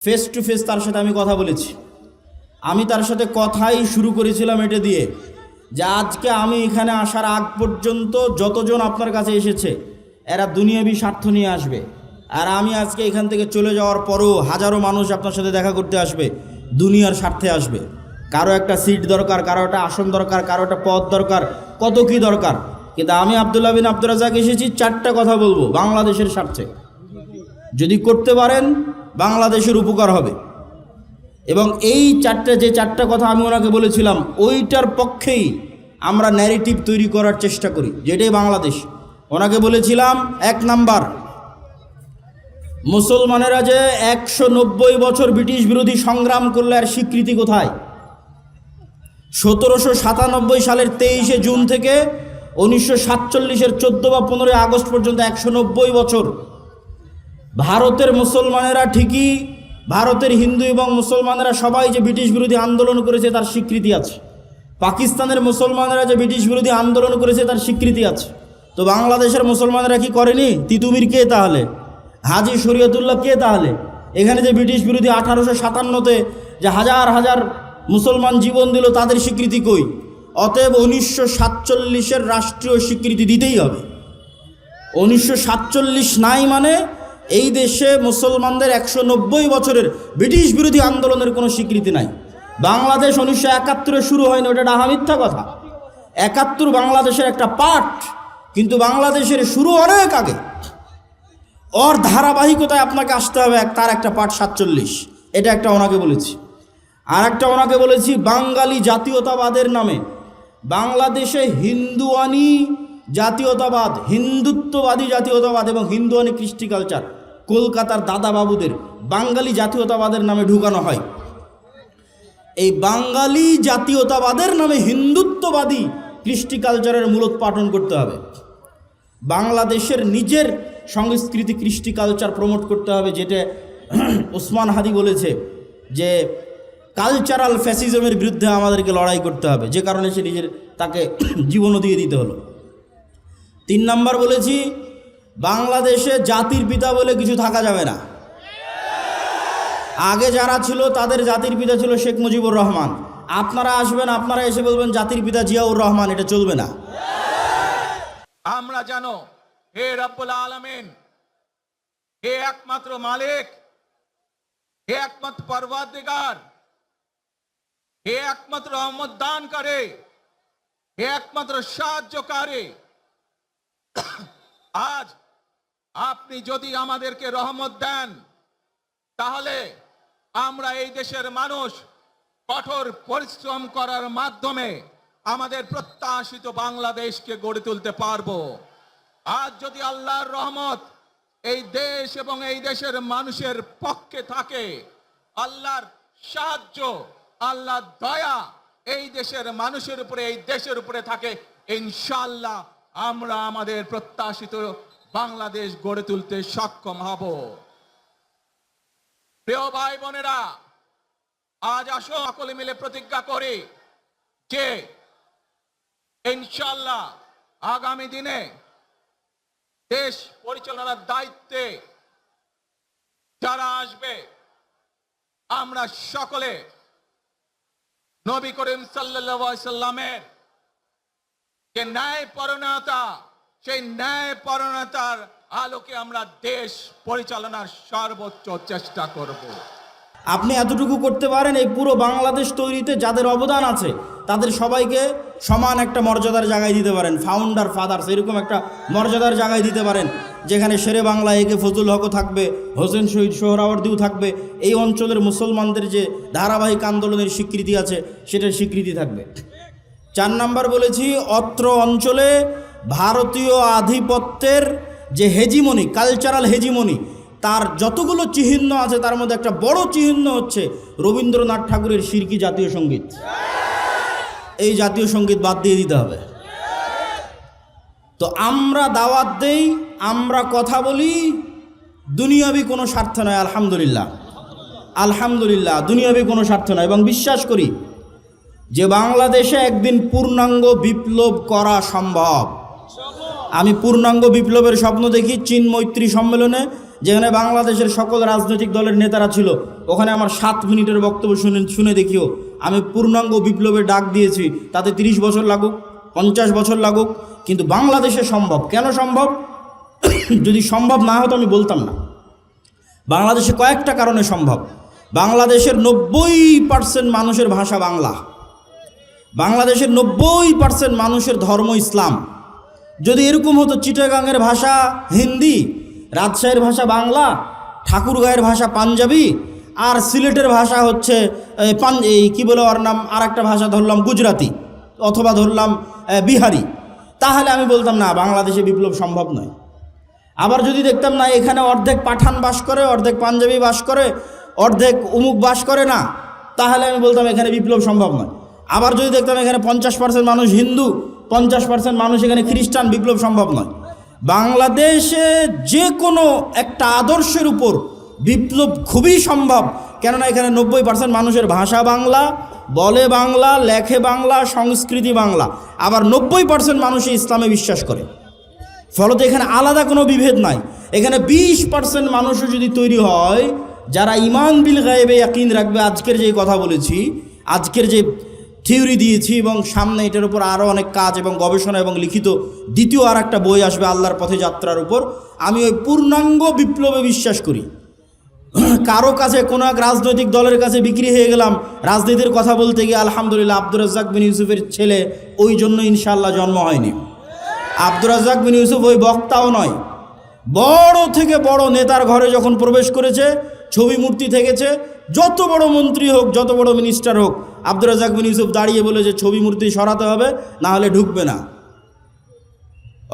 Face to face তার সাথে আমি কথা বলেছি। আমি তার সাথে কথাই শুরু করেছিলাম এটা দিয়ে যে আজকে আমি এখানে আসার আগ পর্যন্ত যতজন আপনার কাছে এসেছে এরা দুনিয়াবি স্বার্থ নিয়ে আসবে, আর আমি আজকে এখান থেকে চলে যাওয়ার পরও হাজারো মানুষ আপনার সাথে দেখা করতে আসবে, দুনিয়ার স্বার্থে আসবে। কারো একটা সিট দরকার, কারো একটা আসন দরকার, কারো একটা পদ দরকার, কত কি দরকার। কিন্তু আমি আব্দুল্লাহ বিন আব্দুর রাজ্জাক এসেছি চারটা কথা বলবো বাংলাদেশের স্বার্থে। যদি করতে পারেন বাংলাদেশের উপকার হবে। এবং এই যে চারটা কথা আমি ওনাকে বলেছিলাম ওইটার পক্ষেই আমরা ন্যারেটিভ তৈরি করার চেষ্টা করি, যেটাই বাংলাদেশ। ওনাকে বলেছিলাম, 1 নাম্বার, মুসলমানেরা যে 190 বছর ব্রিটিশ বিরোধী সংগ্রাম করলে আর স্বীকৃতি কোথায়? 1797 সালের 23শে জুন থেকে 1947-এর 14 বা 15 আগস্ট পর্যন্ত 190 বছর ভারতের মুসলমানেরা ঠিকই, ভারতের হিন্দু এবং মুসলমানেরা সবাই যে ব্রিটিশ বিরোধী আন্দোলন করেছে তার স্বীকৃতি আছে। পাকিস্তানের মুসলমানেরা যে ব্রিটিশ বিরোধী আন্দোলন করেছে তার স্বীকৃতি আছে। তো বাংলাদেশের মুসলমানেরা কি করেনি? তিতুমির কে তাহলে? হাজি শরীয়তুল্লাহ কে তাহলে? এখানে যে ব্রিটিশ বিরোধী 1857-তে যে হাজার হাজার মুসলমান জীবন দিল তাদের স্বীকৃতি কই? অতএব 1947-এর রাষ্ট্রীয় স্বীকৃতি দিতেই হবে। 1947 নাই মানে এই দেশে মুসলমানদের 190 বছরের ব্রিটিশ বিরোধী আন্দোলনের কোনো স্বীকৃতি নাই। বাংলাদেশ 1971-এ শুরু হয়নি, ওটা ডাহা মিথ্যা কথা। 71 বাংলাদেশের একটা পার্ট, কিন্তু বাংলাদেশের শুরু অনেক আগে। ওর ধারাবাহিকতায় আপনাকে আসতে হবে, তার একটা পার্ট 47। এটা একটা ওনাকে বলেছি। আর একটা ওনাকে বলেছি, বাঙালি জাতীয়তাবাদের নামে বাংলাদেশে হিন্দুয়ানি জাতীয়তাবাদ, হিন্দুত্ববাদী জাতীয়তাবাদ এবং হিন্দুয়ানি কৃষ্টি কালচার কলকাতার দাদা বাবুদের বাঙালি জাতীয়তাবাদের নামে ঢুকানো হয়। এই বাঙালি জাতীয়তাবাদের নামে হিন্দুত্ববাদী কৃষ্টি কালচারের মূলোৎপাটন করতে হবে। বাংলাদেশের নিজের সংস্কৃতি কৃষ্টি কালচার প্রমোট করতে হবে, যেটা ওসমান হাদি বলেছে যে কালচারাল ফ্যাসিজমের বিরুদ্ধে আমাদেরকে লড়াই করতে হবে, যে কারণে সে তাকে জীবনও দিয়ে দিতে হলো। 3 নাম্বার বলেছি, বাংলাদেশে জাতির পিতা বলে কিছু থাকা যাবে না। আগে যারা ছিল তাদের জাতির পিতা ছিল শেখ মুজিবুর রহমান। আপনারা আসবেন, আপনারা এসে বলবেন জাতির পিতা জিয়াউর রহমান, এটা চলবে না। আমরা জানো হে রব্বুল আলামিন, হে একমাত্র মালিক, হে একমাত্র পরওয়ারদিগার, হে একমাত্র রহমত দান করে, হে একমাত্র সাহায্যকারী। আজ আপনি যদি আমাদেরকে রহমত দেন তাহলে আমরা এই দেশের মানুষ কঠোর পরিশ্রম করার মাধ্যমে আমাদের প্রত্যাশিত বাংলাদেশকে গড়ে তুলতে পারবো। আজ যদি আল্লাহর রহমত এই দেশ এবং এই দেশের মানুষের পক্ষে থাকে, আল্লাহর সাহায্য, আল্লাহর দয়া এই দেশের মানুষের উপরে, এই দেশের উপরে থাকে, ইনশাআল্লাহ আমরা আমাদের প্রত্যাশিত বাংলাদেশ গড়ে তুলতে সক্ষম হব। প্রিয় ভাই বোনেরা, আজ আসো সকলে মিলে প্রতিজ্ঞা করি যে ইনশাআল্লাহ আগামী দিনে দেশ পরিচালনার দায়িত্বে যারা আসবে, আমরা সকলে নবী করিম সাল্লাল্লাহু আলাইহি সাল্লামের যে ন্যায়পরায়ণতা, সেই ন্যায়পরায়ণতার আলোকে আমরা দেশ পরিচালনার সর্বোচ্চ চেষ্টা করব। আপনি এতটুকু করতে পারেন, এই পুরো বাংলাদেশ তৈরিতে যাদের অবদান আছে তাদের সবাইকে সমান একটা মর্যাদার জায়গায় দিতে পারেন। ফাউন্ডার ফাদার্স এরকম একটা মর্যাদার জায়গায় দিতে পারেন, যেখানে শেরে বাংলা একে ফজল হকও থাকবে, হোসেন শহীদ সোহরাওয়ার্দীও থাকবে। এই অঞ্চলের মুসলমানদের যে ধারাবাহিক আন্দোলনের স্বীকৃতি আছে সেটার স্বীকৃতি থাকবে। 4 নাম্বার বলেছি, অত্র অঞ্চলে ভারতীয় আধিপত্যের যে হেজিমনি, কালচারাল হেজিমনি, তার যতগুলো চিহ্ন আছে তার মধ্যে একটা বড় চিহ্ন হচ্ছে রবীন্দ্রনাথ ঠাকুরের শিরকি জাতীয় সঙ্গীত। এই জাতীয় সঙ্গীত বাদ দিয়ে দিতে হবে। তো আমরা দাওয়াত দেই, আমরা কথা বলি, দুনিয়াবি কোনো স্বার্থ নয়। আলহামদুলিল্লাহ, আলহামদুলিল্লাহ, দুনিয়াবি কোনো স্বার্থ নয়। এবং বিশ্বাস করি যে বাংলাদেশে একদিন পূর্ণাঙ্গ বিপ্লব করা সম্ভব। আমি পূর্ণাঙ্গ বিপ্লবের স্বপ্ন দেখি চীন মৈত্রী সম্মেলনে যেখানে বাংলাদেশের সকল রাজনৈতিক দলের নেতারা ছিল, ওখানে আমার 7 মিনিটের বক্তব্য শুনে দেখিও আমি পূর্ণাঙ্গ বিপ্লবের ডাক দিয়েছি। তাতে 30 বছর লাগুক, 50 বছর লাগুক, কিন্তু বাংলাদেশে সম্ভব। কেন সম্ভব? যদি সম্ভব না হতো আমি বলতাম না। বাংলাদেশে কয়েকটা কারণে সম্ভব। বাংলাদেশের 90% মানুষের ভাষা বাংলা, বাংলাদেশের 90% মানুষের ধর্ম ইসলাম। যদি এরকম হতো চিটাগাংয়ের ভাষা হিন্দি, রাজশাহীর ভাষা বাংলা, ঠাকুরগাঁয়ের ভাষা পাঞ্জাবি, আর সিলেটের ভাষা হচ্ছে কি বলে ওর নাম, আর একটা ভাষা ধরলাম গুজরাতি অথবা ধরলাম বিহারি, তাহলে আমি বলতাম না বাংলাদেশে বিপ্লব সম্ভব নয়। আবার যদি দেখতাম না এখানে অর্ধেক পাঠান বাস করে, অর্ধেক পাঞ্জাবি বাস করে, অর্ধেক উমুক বাস করে না, তাহলে আমি বলতাম এখানে বিপ্লব সম্ভব নয়। আবার যদি দেখতাম এখানে 50% মানুষ হিন্দু, 50% মানুষ এখানে খ্রিস্টান, বিপ্লব সম্ভব নয়। বাংলাদেশে যে কোনো একটা আদর্শের উপর বিপ্লব খুবই সম্ভব, কেননা এখানে 90% মানুষের ভাষা বাংলা, বলে বাংলা, লেখে বাংলা, সংস্কৃতি বাংলা, আবার 90% মানুষ ইসলামে বিশ্বাস করে। ফলত এখানে আলাদা কোনো বিভেদ নাই। এখানে 20% মানুষও যদি তৈরি হয় যারা ঈমান বিল গায়বে ইয়াকিন রাখবে, আজকের যে কথা বলেছি, আজকের যে থিওরি দিয়েছি, এবং সামনে এটার উপর আরও অনেক কাজ এবং গবেষণা এবং লিখিত দ্বিতীয় আর একটা বই আসবে আল্লাহর পথে যাত্রার উপর, আমি ওই পূর্ণাঙ্গ বিপ্লবে বিশ্বাস করি। কারো কাছে কোনো এক রাজনৈতিক দলের কাছে বিক্রি হয়ে গেলাম রাজনীতির কথা বলতে গিয়ে, আলহামদুলিল্লাহ আব্দুর রাজ্জাক বিন ইউসুফের ছেলে, ওই জন্য ইনশাআল্লাহ জন্ম হয়নি। আব্দুর রাজ্জাক বিন ইউসুফ ওই বক্তাও নয়, বড় থেকে বড় নেতার ঘরে যখন প্রবেশ করেছে ছবি মূর্তি থেকেছে, যত বড় মন্ত্রী হোক, যত বড় মিনিস্টার হোক, আব্দুর রাজ্জাক বিন ইউসুফ দাঁড়িয়ে বলে যে ছবি মূর্তি সরাতে হবে, না হলে ঢুকবে না।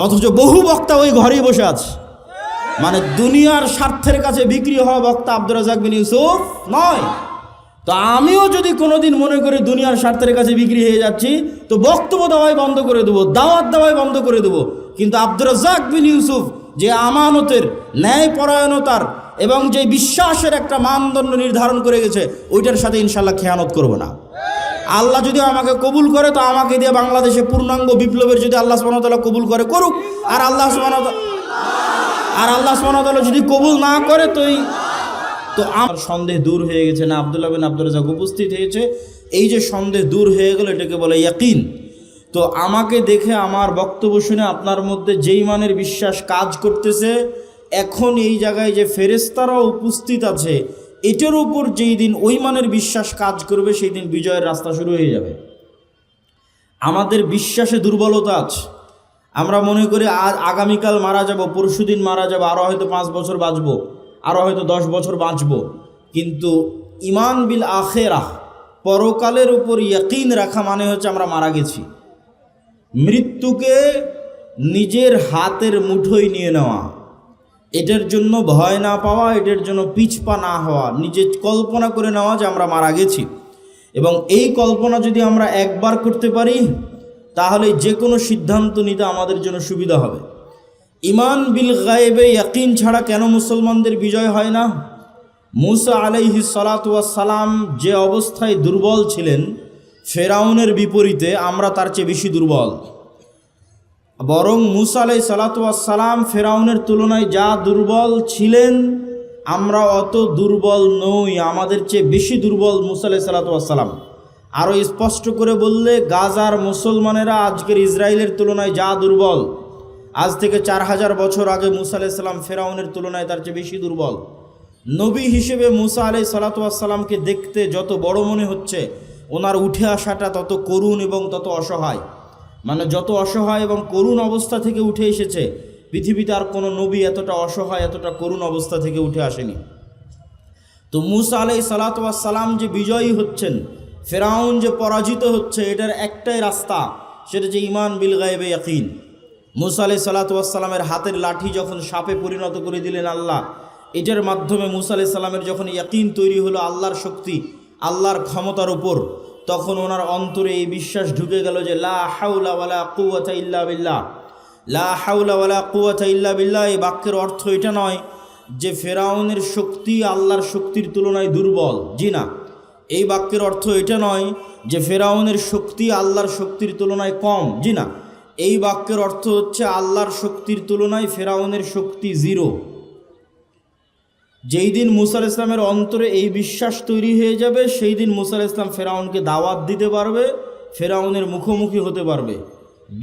অথচ বহু বক্তা ওই ঘরেই বসে আছে। মানে দুনিয়ার স্বার্থের কাছে বিক্রি হওয়া বক্তা আব্দুর রাজ্জাক বিন ইউসুফ নয়। তো আমিও যদি কোনোদিন মনে করি দুনিয়ার স্বার্থের কাছে বিক্রি হয়ে যাচ্ছি, তো বক্তব্য দেওয়াই বন্ধ করে দেবো, দাওয়াত দেওয়াই বন্ধ করে দেবো। কিন্তু আব্দুর রাজ্জাক বিন ইউসুফ যে আমানতের, ন্যায়পরায়ণতার এবং যে বিশ্বাসের একটা মানদণ্ড নির্ধারণ করে গেছে, ওইটার সাথে ইনশাল্লাহ খেয়ানত করব না। আল্লাহ যদি আমাকে কবুল করে, তো আমাকে দিয়ে বাংলাদেশে পূর্ণাঙ্গ বিপ্লবের যদি আল্লাহ সুবহানাহু ওয়া তাআলা কবুল করে, করুক। আর আল্লাহ সুবহানাহু ওয়া তাআলা যদি কবুল না করে, তো আমার সন্দেহ দূর হয়ে গেছে না, আব্দুল্লাহ বিন আব্দুর রাজ্জাক উপস্থিত হয়েছে, এই যে সন্দেহ দূর হয়ে গেল, এটাকে বলে ইয়াকিন। তো আমাকে দেখে, আমার বক্তব্য শুনে আপনার মধ্যে যেই মানের বিশ্বাস কাজ করতেছে, এখন এই জায়গায় যে ফেরেশতারাও উপস্থিত আছে, এটার উপর যেই দিন ওই মানের বিশ্বাস কাজ করবে, সেই দিন বিজয়ের রাস্তা শুরু হয়ে যাবে। আমাদের বিশ্বাসে দুর্বলতা আছে। আমরা মনে করি আগামীকাল মারা যাব, পরশুদিন মারা যাব, আরও হয়তো 5 বছর বাঁচবো, আরও হয়তো 10 বছর বাঁচব। কিন্তু ঈমান বিল আখিরাহ, পরকালের উপর ইয়াকিন রাখা মানে হচ্ছে আমরা মারা গেছি। মৃত্যুকে নিজের হাতের মুঠোয় নিয়ে নেওয়া, এটার জন্য ভয় না পাওয়া, এটার জন্য পিছপা না হওয়া, নিজে কল্পনা করে নেওয়া যে আমরা মারা গেছি। এবং এই কল্পনা যদি আমরা একবার করতে পারি, তাহলে যে কোনো সিদ্ধান্ত নিতে আমাদের জন্য সুবিধা হবে। ঈমান বিল গায়বে ইয়াকিন ছাড়া কেন মুসলমানদের বিজয় হয় না? মুসা আলাইহিস সালাতু ওয়াস সালাম যে অবস্থায় দুর্বল ছিলেন, ফেরাউনের বিপরীতে আমরা তার চেয়ে বেশি দুর্বল। বরং মুসা আলাইহিস সালাতু ওয়াস সালাম ফেরাউনের তুলনায় যা দুর্বল ছিলেন, আমরা অত দুর্বল নই, আমাদের চেয়ে বেশি দুর্বল মুসা আলাইহিস সালাতু ওয়াস সালাম। আরও স্পষ্ট করে বললে, গাজার মুসলমানেরা আজকের ইসরায়েলের তুলনায় যা দুর্বল, আজ থেকে 4000 বছর আগে মুসা আলাইহিস সালাম ফেরাউনের তুলনায় তার চেয়ে বেশি দুর্বল। নবী হিসেবে মুসা আলাইহিস সালাতু ওয়াস সালামকে দেখতে যত বড় মনে হচ্ছে, ওনার উঠে আসাটা তত করুণ এবং তত অসহায়। মানে যত অসহায় এবং করুণ অবস্থা থেকে উঠে এসেছে, পৃথিবীতে আর কোনো নবী এতটা অসহায়, এতটা করুণ অবস্থা থেকে উঠে আসেনি। তো মুসা আলাইহিস সালাতু ওয়াস সালাম যে বিজয়ী হচ্ছেন, ফেরাউন যে পরাজিত হচ্ছে, এটার একটাই রাস্তা, সেটা যে ঈমান বিল গায়বে ইয়াকিন। মুসা আলাইহিস সালাতু ওয়াস সালামের হাতের লাঠি যখন সাপে পরিণত করে দিলেন আল্লাহ, এটার মাধ্যমে মুসা আলাইহিস সালামের যখন ইয়াকিন তৈরি হলো আল্লাহর শক্তি, আল্লাহর ক্ষমতার উপর, তখন ওনার অন্তরে এই বিশ্বাস ঢুকে গেল যে লা হাওলা ওয়ালা কুওয়াতা ইল্লা বিল্লাহ, লা হাওলা ওয়ালা কুওয়াতা ইল্লা বিল্লাহ। এই বাক্যের অর্থ এটা নয় যে ফেরাউনের শক্তি আল্লাহর শক্তির তুলনায় দুর্বল, জি না। এই বাক্যের অর্থ এটা নয় যে ফেরাউনের শক্তি আল্লাহর শক্তির তুলনায় কম, জি না। এই বাক্যের অর্থ হচ্ছে আল্লাহর শক্তির তুলনায় ফেরাউনের শক্তি 0। যেই দিন মুসা আলাইহিস সালামের অন্তরে এই বিশ্বাস তৈরি হয়ে যাবে, সেই দিন মুসা আলাইহিস সালাম ফেরাউনকে দাওয়াত দিতে পারবে, ফেরাউনের মুখোমুখি হতে পারবে,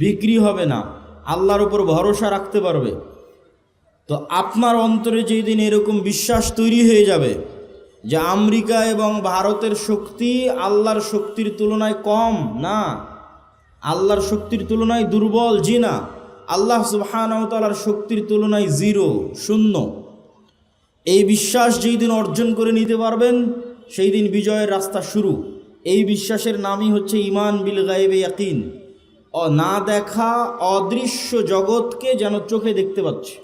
বিক্রি হবে না, আল্লাহর উপর ভরসা রাখতে পারবে। তো আপনার অন্তরে যেই দিন এরকম বিশ্বাস তৈরি হয়ে যাবে যে আমেরিকা এবং ভারতের শক্তি আল্লাহর শক্তির তুলনায় কম না, আল্লাহর শক্তির তুলনায় দুর্বল, জি না, আল্লাহ সুবহানাহু ওয়া তাআলার শক্তির তুলনায় জিরো, শূন্য, এই বিশ্বাস যেই দিন অর্জন করে নিতে পারবেন, সেই দিন বিজয়ের রাস্তা শুরু। এই বিশ্বাসের নামই হচ্ছে ঈমান বিল গায়বে ইয়াকিন, না দেখা অদৃশ্য জগৎকে যেন চোখে দেখতে পাচ্ছি।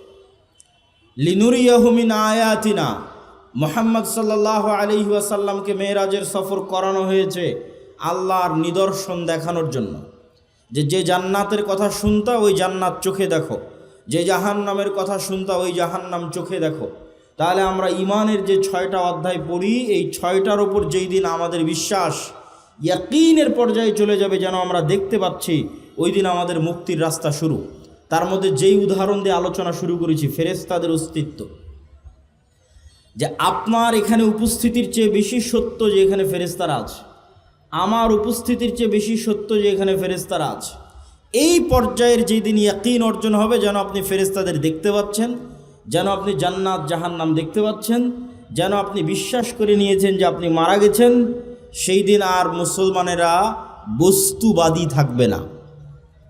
লিনুরিয়াহু মিন আয়াতিনা, মুহাম্মদ সাল্লাল্লাহু আলাইহি ওয়াসাল্লামকে মেরাজের সফর করানো হয়েছে আল্লাহর নিদর্শন দেখানোর জন্য, যে জান্নাতের কথা শুনতা ওই জান্নাত চোখে দেখো, যে জাহান্নামের কথা শুনতা ওই জাহান্নাম চোখে দেখো। তাহলে আমরা ঈমানের যে 6টা অধ্যায় পড়ি, এই 6টার ওপর যেই দিন আমাদের বিশ্বাস ইয়াকিনের পর্যায়ে চলে যাবে, যেন আমরা দেখতে পাচ্ছি, ওই দিন আমাদের মুক্তির রাস্তা শুরু। তার মধ্যে যেই উদাহরণ দিয়ে আলোচনা শুরু করেছি, ফেরেশতাদের অস্তিত্ব, যে আপনার এখানে উপস্থিতির চেয়ে বেশি সত্য যে এখানে ফেরেশতারা আছে, আমার উপস্থিতির চেয়ে বেশি সত্য যে এখানে ফেরেশতারা আছে। এই পর্যায়ের যেই দিন ইয়াকিন অর্জন হবে, যেন আপনি ফেরেশতাদের দেখতে পাচ্ছেন, যেন আপনি জান্নাত জাহান্নাম দেখতে পাচ্ছেন, যেন আপনি বিশ্বাস করে নিয়েছেন যে আপনি মারা গেছেন, সেই দিন আর মুসলমানেরা বস্তুবাদী থাকবে না।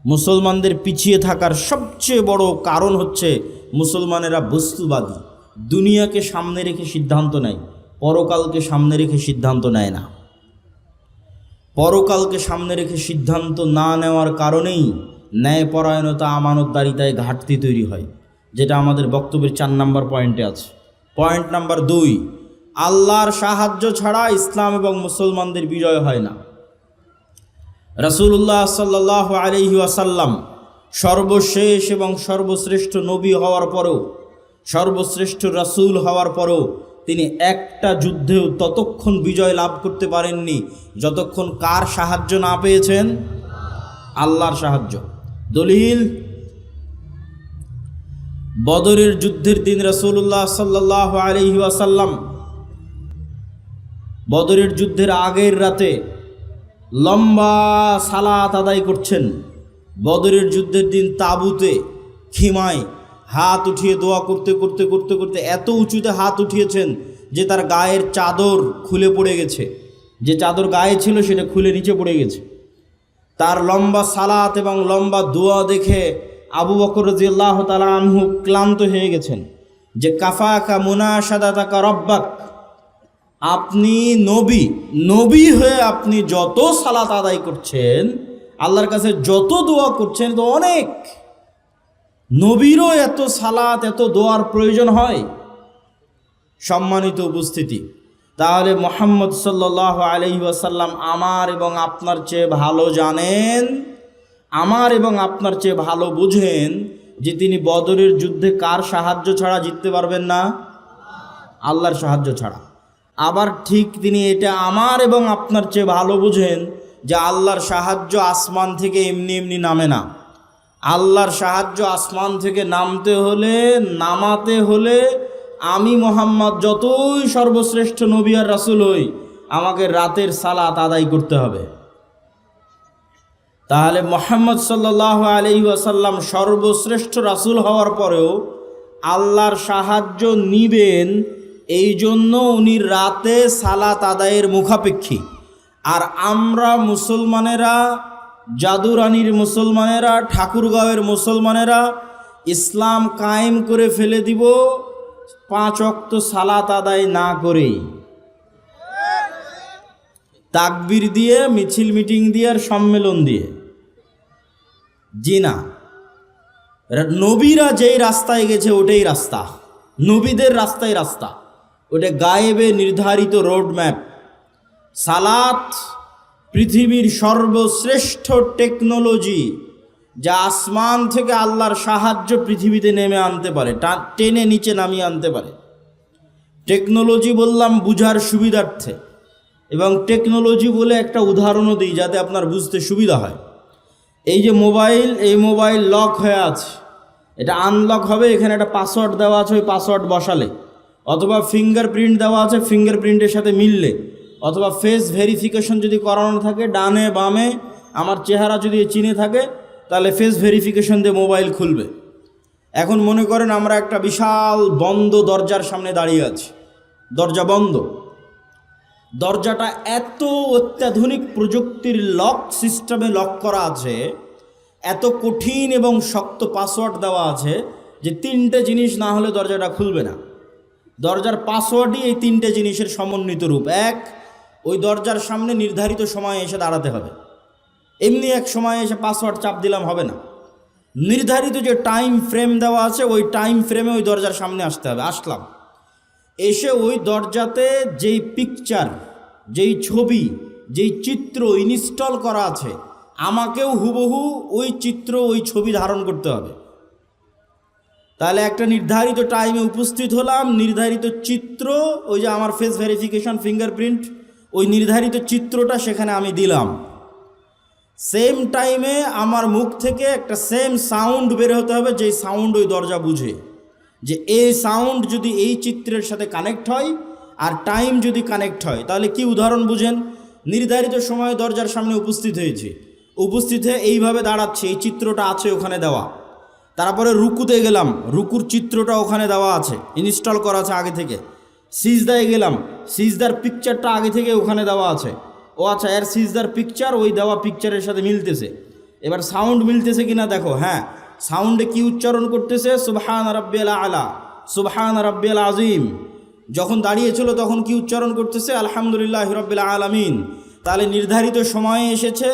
মুসলমানদের পিছিয়ে থাকার সবচেয়ে বড় কারণ হচ্ছে মুসলমানেরা বস্তুবাদী, দুনিয়াকে সামনে রেখে সিদ্ধান্ত নেয়, পরকালকে সামনে রেখে সিদ্ধান্ত নেয় না। পরকালকে সামনে রেখে সিদ্ধান্ত না নেওয়ার কারণেই ন্যায়পরায়ণতা, আমানতদারিতায় ঘাটতি তৈরি হয়, যেটা আমাদের বক্তব্যের 4 নম্বর পয়েন্টে আছে। পয়েন্ট নাম্বার 2, আল্লাহর সাহায্য ছাড়া ইসলাম এবং মুসলমানদের বিজয় হয় না। রাসূলুল্লাহ সাল্লাল্লাহু আলাইহি ওয়াসাল্লাম সর্বশেষ এবং সর্বশ্রেষ্ঠ নবী হওয়ার পরেও, সর্বশ্রেষ্ঠ রাসূল হওয়ার পরেও তিনি একটা যুদ্ধেও ততক্ষণ বিজয় লাভ করতে পারেননি যতক্ষণ কার সাহায্য না পেয়েছেন? আল্লাহর সাহায্য। দলিল, বদরের যুদ্ধের দিন রাসূলুল্লাহ সাল্লাল্লাহু আলাইহি ওয়াসাল্লাম বদরের যুদ্ধের আগের রাতে লম্বা সালাত আদায় করছেন। বদরের যুদ্ধের দিন তাঁবুতে খিমায় হাত উঠিয়ে দোয়া করতে করতে করতে করতে এত উঁচুতে হাত উঠিয়েছেন যে তার গায়ের চাদর খুলে পড়ে গেছে, যে চাদর গায়ে ছিল সেটা খুলে নিচে পড়ে গেছে। তার লম্বা সালাত এবং লম্বা দোয়া দেখে আবু বকর রাদিয়াল্লাহু তাআলা আনহু ক্লান্ত হয়ে গেছেন, যে কাফাকা মুনাশাদাতাকা রব্বাক, আপনি নবী হয়ে আপনি যত সালাত আদায় করছেন, আল্লাহর কাছে যত দোয়া করছেন, তো অনেক। নবীরও এত সালাত এত দোয়ার প্রয়োজন হয়? সম্মানিত উপস্থিতি, তাহলে মুহাম্মদ সাল্লাল্লাহু আলাইহি ওয়াসাল্লাম আমার এবং আপনার চেয়ে ভালো জানেন, আমার এবং আপনার চেয়ে ভালো বুঝেন যে তিনি বদরের যুদ্ধে কার সাহায্য ছাড়া জিততে পারবেন না? আল্লাহর সাহায্য ছাড়া। আবার ঠিক তিনি এটা আমার এবং আপনার চেয়ে ভালো বুঝেন যে আল্লাহর সাহায্য আসমান থেকে এমনি এমনি নামে না। আল্লাহর সাহায্য আসমান থেকে নামাতে হলে আমি মুহাম্মদ যতই সর্বশ্রেষ্ঠ নবী আর রাসূল হই, আমাকে রাতের সালাত আদায় করতে হবে। তাহলে মুহাম্মদ সাল্লাল্লাহু আলাইহি ওয়াসাল্লাম সর্বশ্রেষ্ঠ রাসূল হওয়ার পরেও আল্লাহর সাহায্য নিবেন, এই জন্য উনি রাতে সালাত আদায়ের মুখাপেক্ষী। আর আমরা মুসলমানেরা, জাদুরানির মুসলমানেরা, ঠাকুরগাঁওয়ের মুসলমানেরা ইসলাম কায়েম করে ফেলে দিব 5 ওয়াক্ত সালাত আদায় না করেই, তাকবীর দিয়ে, মিছিল মিটিং দিয়ে আর সম্মেলন দিয়ে। জি না, নবীরা যেই রাস্তায় গেছে ওটাই রাস্তা, নবীদের রাস্তায় রাস্তা, ওটা গায়েবে নির্ধারিত রোড ম্যাপ। সালাত পৃথিবীর সর্বশ্রেষ্ঠ টেকনোলজি, যা আসমান থেকে আল্লাহর সাহায্য পৃথিবীতে নেমে আনতে পারে, টেনে নিচে নামিয়ে আনতে পারে। টেকনোলজি বললাম বুঝার সুবিধার্থে, এবং টেকনোলজি বলে একটা উদাহরণও দিই যাতে আপনার বুঝতে সুবিধা হয়। এই যে মোবাইল, এই মোবাইল লক হয়ে আছে, এটা আনলক হবে, এখানে একটা পাসওয়ার্ড দেওয়া আছে, ওই পাসওয়ার্ড বসালে অথবা ফিঙ্গারপ্রিন্ট দেওয়া আছে, ফিঙ্গারপ্রিন্টের সাথে মিললে, অথবা ফেস ভেরিফিকেশন যদি করানো থাকে, ডানে বামে আমার চেহারা যদি চিনে থাকে তাহলে ফেস ভেরিফিকেশন দিয়ে মোবাইল খুলবে। এখন মনে করেন আমরা একটা বিশাল বন্ধ দরজার সামনে দাঁড়িয়ে আছি, দরজা বন্ধ, দরজাটা এত অত্যাধুনিক প্রযুক্তির লক সিস্টেমে লক করা আছে, এত কঠিন এবং শক্ত পাসওয়ার্ড দেওয়া আছে যে 3টে জিনিস না হলে দরজাটা খুলবে না। দরজার পাসওয়ার্ডই এই 3টে জিনিসের সমন্বিত রূপ। এক, ওই দরজার সামনে নির্ধারিত সময়ে এসে দাঁড়াতে হবে, এমনি এক সময় এসে পাসওয়ার্ড চাপ দিলাম হবে না, নির্ধারিত যে টাইম ফ্রেম দেওয়া আছে ওই টাইম ফ্রেমে ওই দরজার সামনে আসতে হবে। আসলাম, এসে ওই দরজাতে যেই পিকচার, যেই ছবি, যেই চিত্র ইনস্টল করা আছে আমাকেও হুবহু ওই চিত্র ওই ছবি ধারণ করতে হবে। তাহলে একটা নির্ধারিত টাইমে উপস্থিত হলাম, নির্ধারিত চিত্র, ওই যে আমার ফেস ভেরিফিকেশন ফিঙ্গারপ্রিন্ট, ওই নির্ধারিত চিত্রটা সেখানে আমি দিলাম। সেম টাইমে আমার মুখ থেকে একটা সেম সাউন্ড বের হতে হবে, যেই সাউন্ড ওই দরজা বুঝে যে এই সাউন্ড যদি এই চিত্রের সাথে কানেক্ট হয় আর টাইম যদি কানেক্ট হয় তাহলে কি উদাহরণ বুঝেন, নির্ধারিত সময়ে দরজার সামনে উপস্থিত হয়েছে, উপস্থিত হয়ে এইভাবে দাঁড়াচ্ছে, এই চিত্রটা আছে ওখানে দেওয়া। তারপরে রুকুতে গেলাম, রুকুর চিত্রটা ওখানে দেওয়া আছে, ইনস্টল করা আছে আগে থেকে। সিজদায় গেলাম, সিজদার পিকচারটা আগে থেকে ওখানে দেওয়া আছে। ও আচ্ছা, এর সিজদার পিকচার ওই দেওয়া পিকচারের সাথে মিলতেছে। এবার সাউন্ড মিলতেছে কিনা দেখো, হ্যাঁ, সাউন্ডে কি উচ্চারণ করতেছে, সুবহান রাব্বিয়াল আলা, সুবহান রাব্বিয়াল আজিম। যখন দাঁড়িয়েছিল তখন কি উচ্চারণ করতেছে, আলহামদুলিল্লাহি রাব্বিল আলামিন। তাহলে নির্ধারিত সময়ে এসেছে,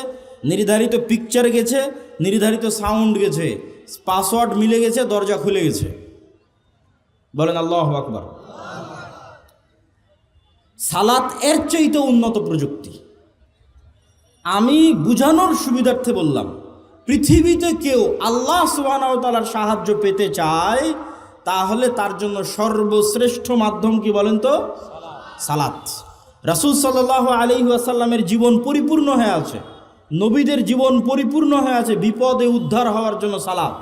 নির্ধারিত পিকচার গেছে, নির্ধারিত সাউন্ড গেছে, পাসওয়ার্ড মিলে গেছে, দরজা খুলে গেছে। বলেন আল্লাহু আকবার। সালাত এর চাইতে উন্নত প্রযুক্তি। আমি বুঝানোর সুবিধার্থে বললাম, পৃথিবীতে কেউ আল্লাহ সুবহানাহু ওয়া তাআলার সাহায্য পেতে চায় তাহলে তার জন্য সর্বশ্রেষ্ঠ মাধ্যম কি বলেন তো? সালাত। রাসূল সাল্লাল্লাহু আলাইহি ওয়াসাল্লামের জীবন পরিপূর্ণ হয়ে আছে, নবীদের জীবন পরিপূর্ণ হয়ে আছে বিপদে উদ্ধার হওয়ার জন্য সালাত।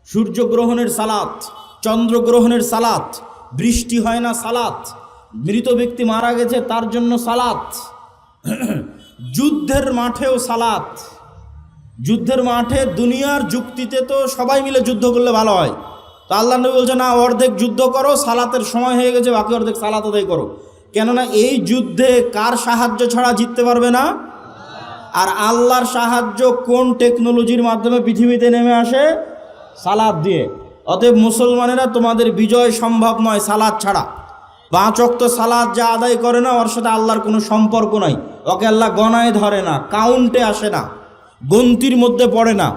সূর্যগ্রহণের সালাত, চন্দ্রগ্রহণের সালাত, বৃষ্টি হয় না সালাত, মৃত ব্যক্তি মারা গেছে তার জন্য সালাত, যুদ্ধের মাঠেও সালাত। যুদ্ধের মাঠে দুনিয়ার যুক্তিতে তো সবাই মিলে যুদ্ধ করলে ভালো হয়, তো আল্লাহ নবী বলছে না, অর্ধেক যুদ্ধ করো, সালাতের সময় হয়ে গেছে, বাকি অর্ধেক সালাত আদায় করো। কেননা এই যুদ্ধে কার সাহায্য ছাড়া জিততে পারবে না? আর আল্লাহর সাহায্য কোন টেকনোলজির মাধ্যমে পৃথিবীতে নেমে আসে? সালাত দিয়ে। অতএব মুসলমানেরা, তোমাদের বিজয় সম্ভব নয় সালাত ছাড়া। 5 ওয়াক্ত সালাত যা আদায় করে না, ওর সাথে আল্লাহর কোনো সম্পর্ক নাই, ওকে আল্লাহ গণায় ধরে না, কাউন্টে আসে না, গন্তির মধ্যে পড়ে না।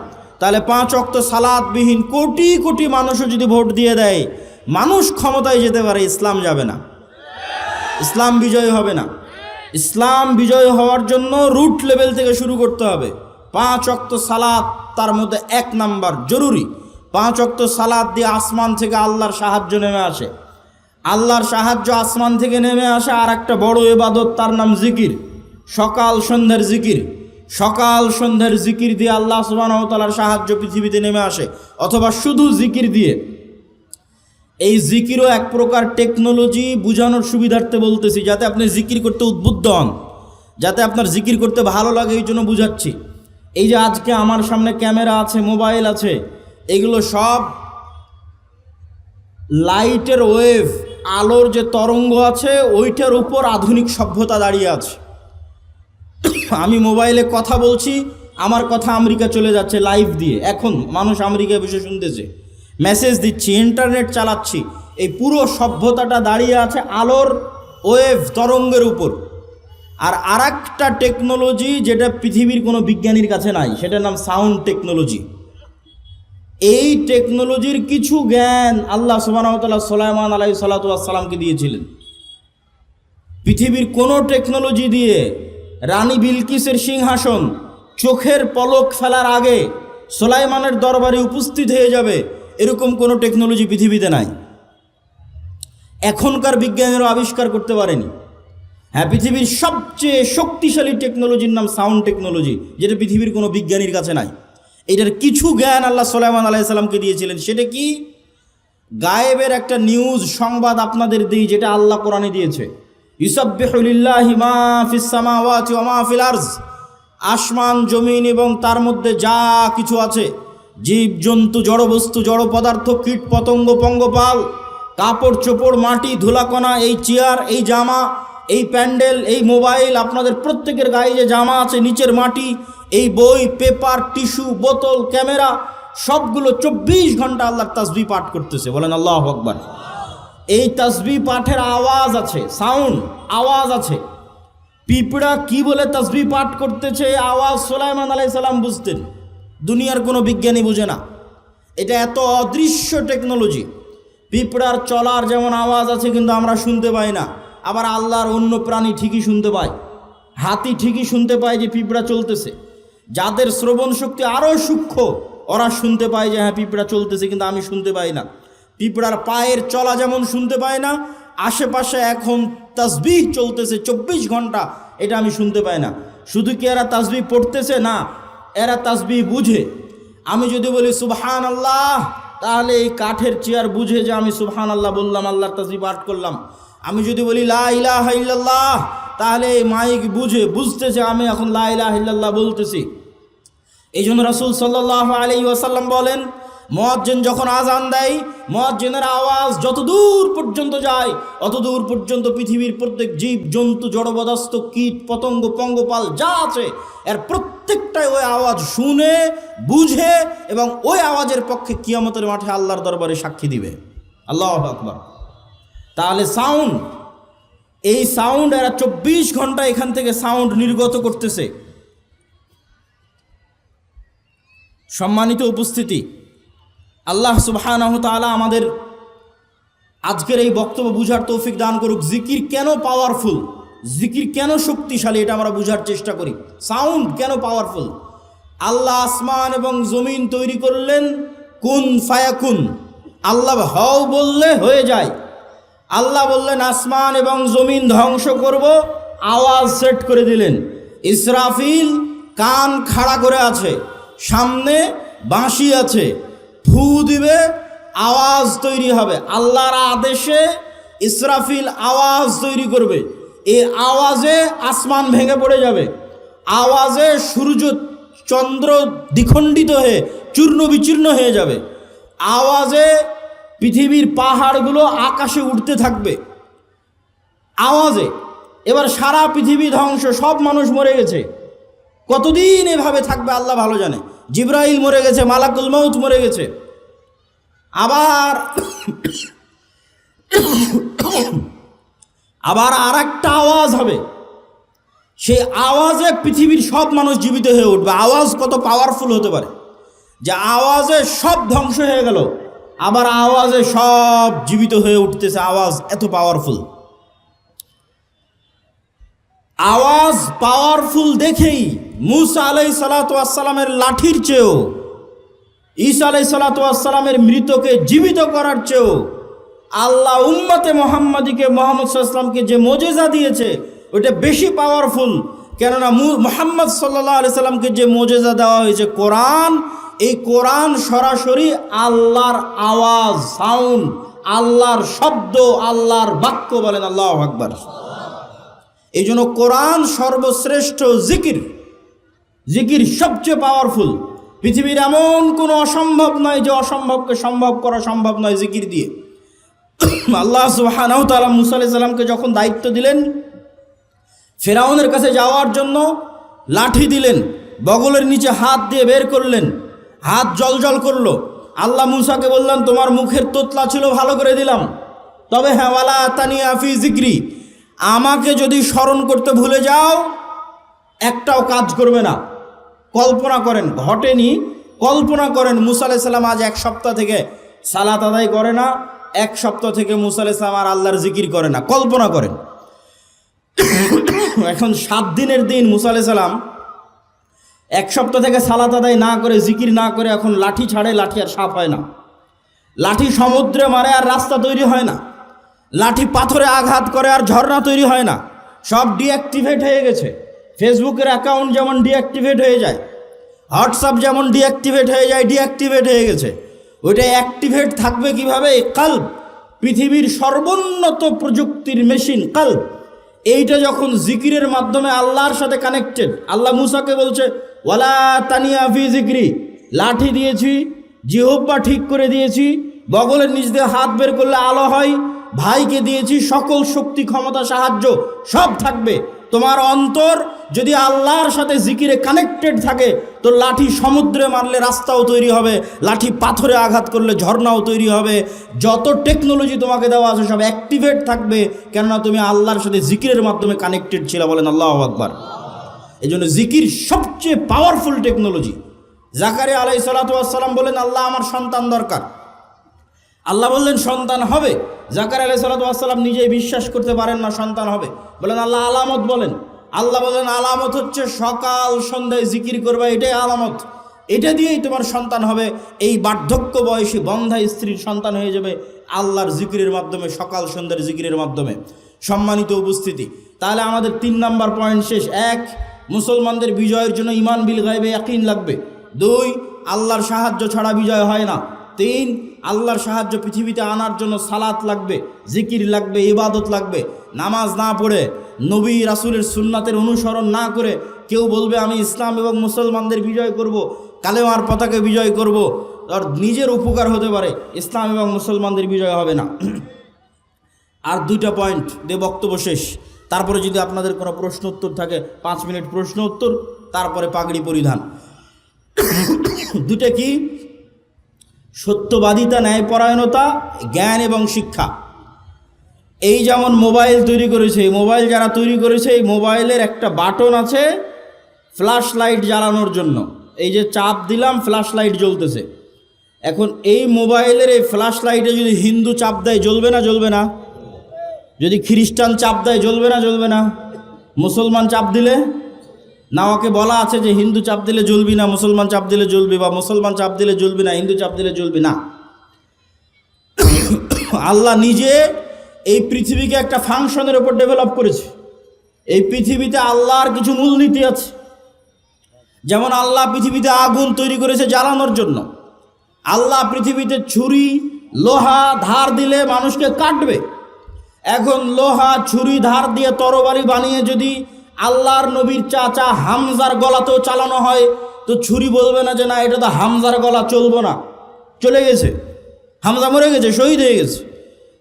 তাহলে 5 ওয়াক্ত সালাতবিহীন কোটি কোটি মানুষও যদি ভোট দিয়ে দেয়, মানুষ ক্ষমতায় যেতে পারে, ইসলাম যাবে না, ইসলাম বিজয় হবে না। ইসলাম বিজয় হওয়ার জন্য রুট লেভেল থেকে শুরু করতে হবে। 5 ওয়াক্ত সালাত তার মধ্যে 1 নাম্বার জরুরি। 5 ওয়াক্ত সালাত দিয়ে আসমান থেকে আল্লাহর সাহায্য নেমে আসে। আল্লাহর সাহায্য আসমান থেকে নেমে আসে আর একটা বড় ইবাদত, তার নাম জিকির। সকাল সন্ধ্যার জিকির, সকাল সন্ধ্যার জিকির দিয়ে আল্লাহ সুবহানাহু ওয়া তাআলার সাহায্য পৃথিবীতে নেমে আসে, অথবা শুধু জিকির দিয়ে। এই জিকিরও এক প্রকার টেকনোলজি, বুঝানোর সুবিধার্থে বলতেছি, যাতে আপনি জিকির করতে উদ্বুদ্ধ হন, যাতে আপনার জিকির করতে ভালো লাগে, এই জন্য বুঝাচ্ছি। এই যে আজকে আমার সামনে ক্যামেরা আছে, মোবাইল আছে, এগুলো সব লাইটের ওয়েভ, আলোর যে তরঙ্গ আছে ওইটার উপর আধুনিক সভ্যতা দাঁড়িয়ে আছে। আমি মোবাইলে কথা বলছি, আমার কথা আমেরিকা চলে যাচ্ছে লাইভ দিয়ে, এখন মানুষ আমেরিকায় বসে শুনতেছে, মেসেজ দিচ্ছি, ইন্টারনেট চালাচ্ছি, এই পুরো সভ্যতাটা দাঁড়িয়ে আছে আলোর ওয়েভ তরঙ্গের উপর। আর আরেকটা টেকনোলজি যেটা পৃথিবীর কোনো বিজ্ঞানীর কাছে নাই, সেটার নাম সাউন্ড টেকনোলজি। এই টেকনোলজির কিছু জ্ঞান আল্লাহ সুবহানাহু ওয়া তাআলা সুলাইমান আলাইহিস সালাতু ওয়াস সালামকে দিয়েছিলেন। পৃথিবীর কোনো টেকনোলজি দিয়ে রানী বিলকিসের সিংহাসন চোখের পলক ফেলার আগে সুলাইমানের দরবারে উপস্থিত হয়ে যাবে, এরকম কোনো টেকনোলজি পৃথিবীতে নাই। এখনকার বিজ্ঞানীরা আবিষ্কার করতে পারেনি। হ্যাঁ, পৃথিবীর সবচেয়ে শক্তিশালী টেকনোলজির নাম সাউন্ড টেকনোলজি, যেটা পৃথিবীর কোনো বিজ্ঞানীর কাছে নাই। এটার কিছু জ্ঞান আল্লাহ সুলাইমান আলাইহিস সালামকে দিয়েছিলেন। সেটা কি? গায়েবের একটা নিউজ সংবাদ আপনাদের দিই, যেটা আল্লাহ কোরআনে দিয়েছে। ইউসাব্বিহু লিল্লাহি মা ফিস সামাওয়াতি ওয়া মা ফিল আরজ, আসমান জমিন এবং তার মধ্যে যা কিছু আছে, জীব জন্তু, জড় বস্তু, জড় পদার্থ, কীট পতঙ্গ, পঙ্গপাল, কাপড় চোপড়, মাটি, ধুলাকণা, এই চেয়ার, এই জামা, এই প্যান্ডেল, এই মোবাইল, আপনাদের প্রত্যেকের গায়ে যে জামা আছে, নিচের মাটি, এই বই, পেপার, টিস্যু, বোতল, ক্যামেরা, সবগুলো 24 ঘন্টা আল্লাহর তাসবিহ পাঠ করতেছে। বলেন আল্লাহু আকবার। এই তাসবিহ পাঠের আওয়াজ আছে, সাউন্ড, আওয়াজ আছে। পিঁপড়া কি বলে তাসবিহ পাঠ করতেছে, আওয়াজ সুলাইমান আলাইহিস সালাম বুঝতেন, দুনিয়ার কোনো বিজ্ঞানী বুঝে না। এটা এত অদৃশ্য টেকনোলজি। পিঁপড়ার চলার যেমন আওয়াজ আছে কিন্তু আমরা শুনতে পাই না, আবার আল্লাহর অন্য প্রাণী ঠিকই শুনতে পায়। হাতি ঠিকই শুনতে পায় যে পিঁপড়া চলতেছে। যাদের শ্রবণ শক্তি আরও সূক্ষ্ম, ওরা শুনতে পায় যে হ্যাঁ পিঁপড়া চলতেছে, কিন্তু আমি শুনতে পাই না। পিঁপড়ার পায়ের চলা যেমন শুনতে পাই না, আশেপাশে এখন তাসবিহ চলতেছে 24 ঘন্টা, এটা আমি শুনতে পাই না। শুধু কি এরা তাসবিহ পড়তেছে? না, এরা তাসবিহ বুঝে। আমি যদি বলি সুবহান আল্লাহ, তাহলে এই কাঠের চেয়ার বুঝে যে আমি সুবহান আল্লাহ বললাম, আল্লাহর তাসবিহ পাঠ করলাম। আমি যদি বলি লা ইলাহা ইল্লাল্লাহ, তাহলে এই মাইক বুঝতেছে আমি এখন লা ইলাহা ইল্লাল্লাহ বলতেছি। এই জন্য রাসূল সাল্লাল্লাহু আলাইহি ওয়াসাল্লাম বলেন, মুয়াজ্জিন যখন আজান দেয়, মুয়াজ্জিনের আওয়াজ যত দূর পর্যন্ত যায়, অত দূর পর্যন্ত পৃথিবীর প্রত্যেক জীব জন্তু, জড়বদস্ত, কীট পতঙ্গ, পঙ্গপাল যা আছে, এর প্রত্যেকটাই ওই আওয়াজ শুনে, বুঝে এবং ওই আওয়াজের পক্ষে কিয়ামতের মাঠে আল্লাহর দরবারে সাক্ষী দিবে। আল্লাহু আকবার। তাহলে সাউন্ড, এই সাউন্ড এরা 24 ঘন্টা এখান থেকে সাউন্ড নির্গত করতেছে। সম্মানিত উপস্থিতি, আল্লাহ সুবহানাহু তাআলা আমাদের আজকের এই বক্তব্য বুঝার তৌফিক দান করুক। জিকির কেন পাওয়ারফুল, জিকির কেন শক্তিশালী, এটা আমরা বুঝার চেষ্টা করি। সাউন্ড কেন পাওয়ারফুল? আল্লাহ আসমান এবং জমিন তৈরি করলেন কুন ফায়াকুন, আল্লাহ হও বললে হয়ে যায়। আল্লাহ বললেন আসমান এবং জমিন ধ্বংস করব, আওয়াজ সেট করে দিলেন। ইসরাফিল কান খাড়া করে আছে, সামনে বাঁশি আছে, ফু দিবে, আওয়াজ তৈরি হবে। আল্লাহর আদেশে ইসরাফিল আওয়াজ তৈরি করবে, এই আওয়াজে আসমান ভেঙে পড়ে যাবে, আওয়াজে সূর্য চন্দ্র দ্বিখণ্ডিত হয়ে চূর্ণ বিচূর্ণ হয়ে যাবে, আওয়াজে পৃথিবীর পাহাড়গুলো আকাশে উঠতে থাকবে, আওয়াজে। এবার সারা পৃথিবী ধ্বংস, সব মানুষ মরে গেছে। কতদিন এভাবে থাকবে আল্লাহ ভালো জানে। জিবরাইল মরে গেছে, মালাকুল মউত মরে গেছে। আবার আর একটা আওয়াজ হবে, সেই আওয়াজে পৃথিবীর সব মানুষ জীবিত হয়ে উঠবে। আওয়াজ কত পাওয়ারফুল হতে পারে, যে আওয়াজে সব ধ্বংস হয়ে গেল, আবার আওয়াজে সব জীবিত হয়ে উঠতেছে। আওয়াজ এত পাওয়ারফুল। আওয়াজ পাওয়ারফুল দেখেই মুসা আলাইহিস সালাতু ওয়াস সালামের লাঠির চেয়েও, ঈসা আলাইহিস সালাতু ওয়াস সালামের মৃতকে জীবিত করার চেয়েও আল্লাহ উম্মতে মুহাম্মাদিকে, মুহাম্মদ সাল্লাল্লাহু আলাইহি ওয়াসাল্লামকে যে মুজিজা দিয়েছে ওটা বেশি পাওয়ারফুল। কেননা মুহাম্মদ সাল্লাল্লাহু আলাইহি সাল্লামকে যে মুজিজা দেওয়া হয়েছে কোরআন, এই কোরআন সরাসরি আল্লাহর আওয়াজ, সাউন্ড, আল্লাহর শব্দ, আল্লাহর বাক্য। বলেন আল্লাহু আকবার। এই জন্য কোরআন সর্বশ্রেষ্ঠ জিকির, জিকির সবচেয়ে পাওয়ারফুল। পৃথিবীর এমন কোনো অসম্ভব নয় যে অসম্ভবকে সম্ভব করা সম্ভব নয় জিকির দিয়ে। আল্লাহ সুবহানাহু তাআলা মুসা আলাইহিস সালামকে যখন দায়িত্ব দিলেন ফেরাউনের কাছে যাওয়ার জন্য, লাঠি দিলেন, বগলের নিচে হাত দিয়ে বের করলেন, হাত জলজল করলো। আল্লাহ মুসাকে বললেন তোমার মুখের তোতলা ছিল ভালো করে দিলাম, তবে হ্যাঁ ওয়ালা তানিয়া ফি যিকরি, আমাকে যদি স্মরণ করতে ভুলে যাও একটাও কাজ করবে না। কল্পনা করেন, ঘটেনি, কল্পনা করেন মুসা আলাইহিস সালাম আজ 1 সপ্তাহ থেকে সালাত আদায় করে না, 1 সপ্তাহ থেকে মুসা আলাইহিস সালাম আর আল্লাহর জিকির করে না। কল্পনা করেন। এখন 7 দিনের দিন মুসা আলাইহিস সালাম 1 সপ্তাহ থেকে সালাত আদায় না করে, জিকির না করে, এখন লাঠি ছাড়ে, লাঠি আর সাফ হয় না। লাঠি সমুদ্রে মারে আর রাস্তা তৈরি হয় না। লাঠি পাথরে আঘাত করে আর ঝর্ণা তৈরি হয় না। সব ডিঅ্যাক্টিভেট হয়ে গেছে। ফেসবুকের অ্যাকাউন্ট যেমন ডিঅ্যাক্টিভেট হয়ে যায়, হোয়াটসঅ্যাপ যেমন ডিঅ্যাক্টিভেট হয়ে যায়, ডিঅ্যাক্টিভেট হয়ে গেছে। ওইটা অ্যাক্টিভেট থাকবে কিভাবে? কাল্ব, পৃথিবীর সর্বোন্নত প্রযুক্তির মেশিন কাল্ব, এইটা যখন জিকিরের মাধ্যমে আল্লাহর সাথে কানেক্টেড। আল্লাহ মুসাকে বলছে ওয়ালা তানিয়া ফি জিক্রি, লাঠি দিয়েছি, জিহ্বা ঠিক করে দিয়েছি, বগলের নিচ দিয়ে হাত বের করলে আলো হয়, ভাইকে দিয়েছি সকল শক্তি ক্ষমতা সাহায্য সব থাকবে। তোমার অন্তর যদি আল্লাহর সাথে জিকিরে কানেক্টেড থাকে তো লাঠি সমুদ্রে মারলে রাস্তাও তৈরি হবে, লাঠি পাথরে আঘাত করলে ঝর্ণাও তৈরি হবে। যত টেকনোলজি তোমাকে দেওয়া আছে সব অ্যাক্টিভেট থাকবে, কেননা তুমি আল্লাহর সাথে জিকিরের মাধ্যমে কানেক্টেড ছিল। বলেন আল্লাহু আকবার। এই জন্য জিকির সবচেয়ে পাওয়ারফুল টেকনোলজি। জাকারিয়া আলাইহিস সালাতু ওয়াস সালাম বলেন আল্লাহ আমার সন্তান দরকার। আল্লাহ বললেন সন্তান হবে। জাকারিয়া আলাইহিস সালাতু ওয়াস সালাম নিজেই বিশ্বাস করতে পারেন না সন্তান হবে। বলেন আল্লাহ আলামত বলেন। আল্লাহ বলেন আলামত হচ্ছে সকাল সন্ধ্যায় জিকির করবে, এটাই আলামত, এটা দিয়েই তোমার সন্তান হবে। এই বার্ধক্য বয়সী বন্ধা স্ত্রীর সন্তান হয়ে যাবে আল্লাহর জিকিরের মাধ্যমে, সকাল সন্ধ্যার জিকিরের মাধ্যমে। সম্মানিত উপস্থিতি, তাহলে আমাদের 3 নাম্বার পয়েন্ট শেষ। 1, মুসলমানদের বিজয়ের জন্য ঈমান বিল গায়বে ইয়াকিন লাগবে। 2, আল্লাহর সাহায্য ছাড়া বিজয় হয় না। 3, আল্লাহর সাহায্য পৃথিবীতে আনার জন্য সালাত লাগবে, জিকির লাগবে, ইবাদত লাগবে। নামাজ না পড়ে, নবী রাসূলের সুন্নাতের অনুসরণ না করে কেউ বলবে আমি ইসলাম এবং মুসলমানদের বিজয় করব, কালেমার পতাকা বিজয় করব, আর নিজের উপকার হতে পারে, ইসলাম এবং মুসলমানদের বিজয় হবে না। আর 2টা পয়েন্ট দিয়ে বক্তব্য শেষ। তারপরে যদি আপনাদের কোনো প্রশ্ন উত্তর থাকে 5 মিনিট প্রশ্ন উত্তর, তারপরে পাগড়ি পরিধান। 2টা কি? সত্যবাদিতা, ন্যায়পরায়ণতা, জ্ঞান এবং শিক্ষা। এই যেমন মোবাইল তৈরি করেছে, এই মোবাইল যারা তৈরি করেছে, এই মোবাইলের একটা বাটন আছে ফ্ল্যাশ লাইট জ্বালানোর জন্য। এই যে চাপ দিলাম ফ্ল্যাশ লাইট জ্বলতেছে। এখন এই মোবাইলের এই ফ্ল্যাশ লাইটে যদি হিন্দু চাপ দেয় জ্বলবে না? জ্বলবে না। যদি খ্রিস্টান চাপ দেয় জ্বলবে না? জ্বলবে না। মুসলমান চাপ দিলে না, ওকে বলা আছে যে হিন্দু চাপ দিলে জ্বলবি না, মুসলমান চাপ দিলে জ্বলবি, বা মুসলমান চাপ দিলে জ্বলবি না, হিন্দু চাপ দিলে জ্বলবি না। আল্লাহ নিজে এই পৃথিবীকে একটা ফাংশনের উপর ডেভেলপ করেছে। এই পৃথিবীতে আল্লাহর কিছু মূলনীতি আছে। যেমন আল্লাহ পৃথিবীতে আগুন তৈরি করেছে জ্বালানোর জন্য। আল্লাহ পৃথিবীতে ছুরি, লোহা ধার দিলে মানুষকে কাটবে। এখন লোহা, ছুরি ধার দিয়ে তরবারি বানিয়ে যদি আল্লাহর নবীর চাচা হামজার গলাতেও চালানো হয় তো ছুরি বলবে না যে না এটা তো হামজার গলা, চলবো না, চলে গেছে, হামজা মরে গেছে, শহীদ হয়ে গেছে।